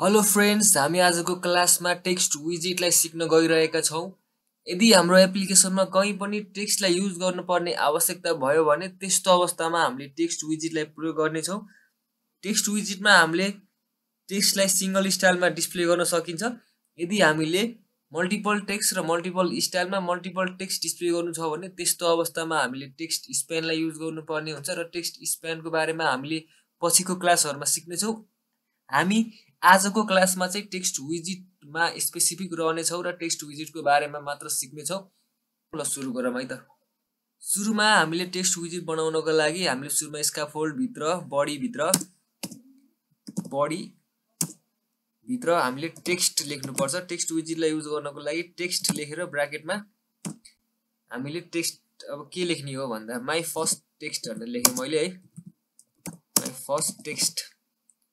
Hello friends, हामी आजको क्लासमा टेक्स्ट विजिटलाई सिक्न गइरहेका छौँ। यदि हाम्रो एप्लिकेसनमा कहीँ पनि टेक्स्टलाई युज गर्नुपर्ने आवश्यकता भयो भने त्यस्तो अवस्थामा हामीले टेक्स्ट विजिटलाई प्रयोग गर्नेछौँ। टेक्स्ट विजिटमा हामीले टेक्स्टलाई सिङ्गल स्टाइलमा डिस्प्ले गर्न सकिन्छ। यदि हामीले मल्टिपल टेक्स्ट र मल्टिपल स्टाइलमा मल्टिपल टेक्स्ट डिस्प्ले गर्नु छ भने त्यस्तो अवस्थामा हामीले टेक्स्ट स्प्यानलाई युज गर्नुपर्ने हुन्छ र टेक्स्ट स्प्यानको बारेमा हामीले पछिको क्लासहरूमा सिक्नेछौँ। हामी आजको क्लासमा चाहिँ टेक्स्ट विजिटमा स्पेसिफिक रहनेछौँ र टेक्स्ट विजिटको बारेमा मात्र सिक्नेछौँ। ल सुरु गरौँ है त। सुरुमा हामीले टेक्स्ट विजिट बनाउनको लागि हामीले सुरुमा स्क्याफोल्ड भित्र बडी हामीले टेक्स्ट लेख्नुपर्छ। टेक्स्ट विजिटलाई युज गर्नको लागि टेक्स्ट लेखेर ब्राकेटमा हामीले टेक्स्ट अब के लेख्ने हो भन्दा माई फर्स्ट टेक्स्ट भनेर लेखेँ मैले है। माई फर्स्ट टेक्स्ट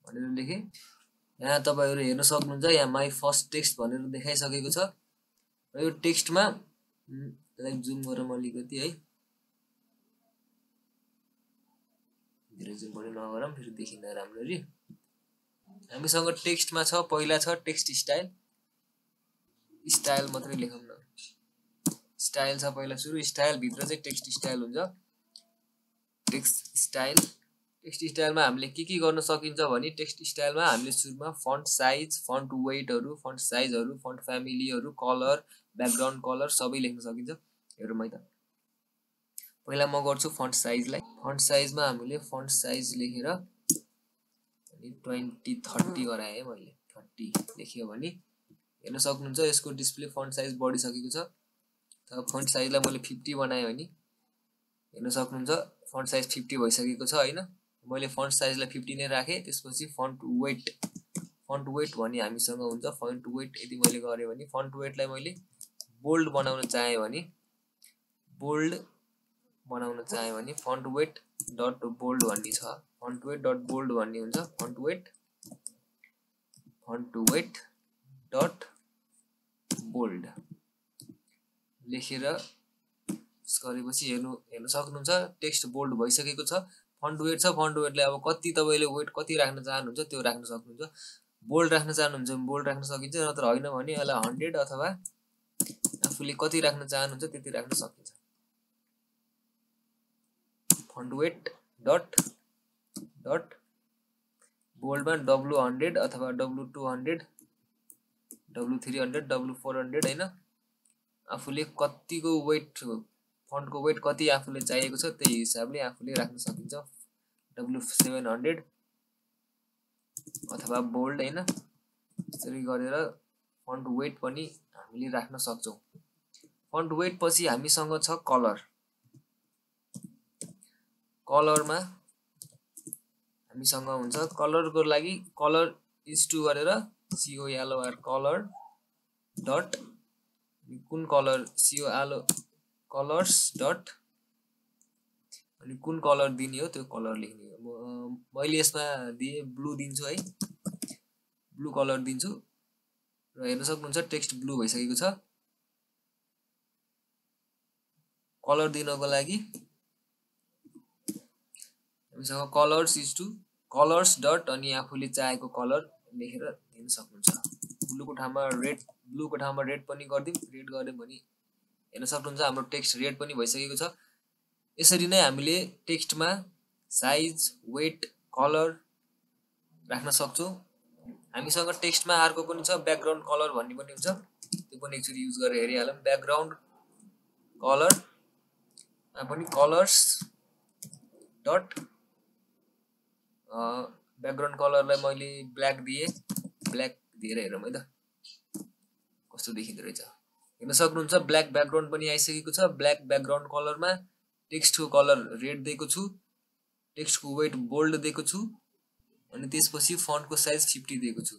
भनेर लेखेँ। यहाँ तपाईहरु हेर्न सक्नुहुन्छ, यहाँ माई फर्स्ट टेक्स्ट भनेर देखाइसकेको छ र यो टेक्स्टमा यसलाई जुम गरौँ अलिकति है, धेरै जुम पनि नगरौँ फेरि देखिन्न राम्ररी। हामीसँग टेक्स्टमा छ, पहिला छ टेक्स्ट स्टाइल मात्रै लेखौँ न। स्टाइल छ पहिला सुरु, स्टाइल भित्र चाहिँ टेक्स्ट स्टाइल हुन्छ। टेक्स्ट स्टाइलमा हामीले के गर्न सकिन्छ भने टेक्स्ट स्टाइलमा हामीले सुरुमा फन्ट साइज, फन्ट वेटहरु, फन्ट साइजहरु, फन्ट फ्यामिलीहरु, कलर, ब्याकग्राउन्ड कलर सबै लेख्न सकिन्छ। हेरौँ है त। पहिला म गर्छु फन्ट साइजलाई। फन्ट साइजमा हामीले फन्ट साइज लेखेर अनि 20-30 गराए मैले। 30 लेख्यो भने हेर्न सक्नुहुन्छ यसको डिस्प्ले फन्ट साइज बढिसकेको छ। त फन्ट साइजलाई मैले 50 बनाए भने हेर्न सक्नुहुन्छ फन्ट साइज 50 भइसकेको छ हैन। मैले फन्ट साइजलाई 50 नै राखेँ। त्यसपछि फन्ट वेट भन्ने हामीसँग हुन्छ। फन्ट वेट यदि मैले गरे भने फन्ट वेटलाई मैले बोल्ड बनाउन चाहे भने फन्ट वेट डट बोल्ड भन्ने छ। फन्ट वेट डट बोल्ड भन्ने हुन्छ। फन्ट वेट डट बोल्ड लेखेर गरेपछि हेर्न सक्नुहुन्छ टेक्स्ट बोल्ड भइसकेको छ। फन्ट वेट छ, फन्ट वेटलाई अब कति तपाईले वेट कति राख्न चाहनुहुन्छ त्यो राख्न सक्नुहुन्छ। बोल्ड राख्न चाहनुहुन्छ भने बोल्ड राख्न सकिन्छ, नत्र हैन भने यसलाई 100 अथवा आफूले कति राख्न चाहनुहुन्छ त्यति राख्न सकिन्छ। फन्ट वेट डट बोल्डमा W100 अथवा W200, W300, W400 हैन, आफूले कतिको वेट फन्टको वेट कति आफूले चाहिएको छ त्यही हिसाबले आफूले राख्न सकिन्छ। W700 अथवा बोल्ड हैन, यसरी गरेर फन्ट वेट पनि हामीले राख्न सक्छौं। फन्ट वेट पछि हामीसँग छ कलर। कलरमा हामीसँग हुन्छ कलरको लागि कलर इज टु गरेर COLOR कलर डट कुन कलर कलर्स डट अनि कुन कलर दिने हो त्यो कलर लेख्ने हो। मैले यसमा दिए ब्लू दिन्छु है, ब्लू कलर दिन्छु र हेर्न सक्नुहुन्छ टेक्स्ट ब्लू भइसकेको छ। कलर दिनको लागि हामीसँग colours is to colours dot अनि आफूले चाहेको कलर लेखेर दिन सक्नुहुन्छ। ब्लूको ठाउँमा रेड पनि गर्दिम। रेड गर्यौं भने हेर्न सक्नुहुन्छ हाम्रो टेक्स्ट रेड पनि भइसकेको छ। यसरी नै हामीले टेक्स्टमा साइज, वेट, कलर राख्न सक्छौं। हामीसँग टेक्स्टमा अर्को पनि छ ब्याकग्राउन्ड कलर भन्ने पनि हुन्छ। त्यो पनि एकचोटी युज गरेर हेरिहालौं। ब्याकग्राउन्ड कलर पनि कलर्स डट ब्याकग्राउन्ड कलरलाई मैले ब्ल्याक दिए। ब्ल्याक दिएर हेरौँ है त कस्तो देखिँदो रहेछ। हेर्न सक्नुहुन्छ ब्ल्याक ब्याकग्राउन्ड पनि आइसकेको छ। ब्ल्याक ब्याकग्राउन्ड कलरमा टेक्स्टको कलर रेड दिएको छु, टेक्स्टको वेट बोल्ड दिएको छु अनि त्यसपछि फन्टको साइज 50 दिएको छु।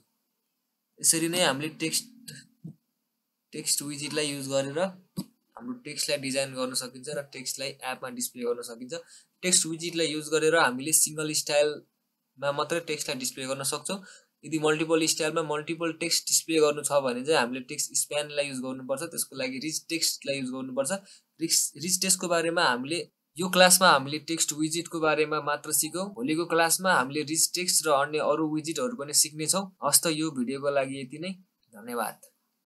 यसरी नै हामीले टेक्स्ट विजिटलाई युज गरेर हाम्रो टेक्स्टलाई डिजाइन गर्न सकिन्छ र टेक्स्टलाई एपमा डिस्प्ले गर्न सकिन्छ। टेक्स्ट विजिटलाई युज गरेर हामीले सिंगल स्टाइलमा मात्र टेक्स्टलाई डिस्प्ले गर्न सक्छौं। यदि मल्टिपल स्टाइलमा मल्टिपल टेक्स्ट डिस्प्ले गर्नु छ भने चाहिँ हामीले टेक्स्ट स्प्यानलाई युज गर्नुपर्छ। त्यसको लागि रिच टेक्स्टलाई युज गर्नुपर्छ। रिच टेक्स्टको बारेमा हामीले यो क्लासमा हामीले टेक्स्ट विजिटको बारेमा मात्र सिक्यौं। भोलिको क्लासमा हामीले रिच टेक्स्ट र अन्य अरू विजिटहरू पनि सिक्नेछौँ। हस्त यो भिडियोको लागि यति नै। धन्यवाद।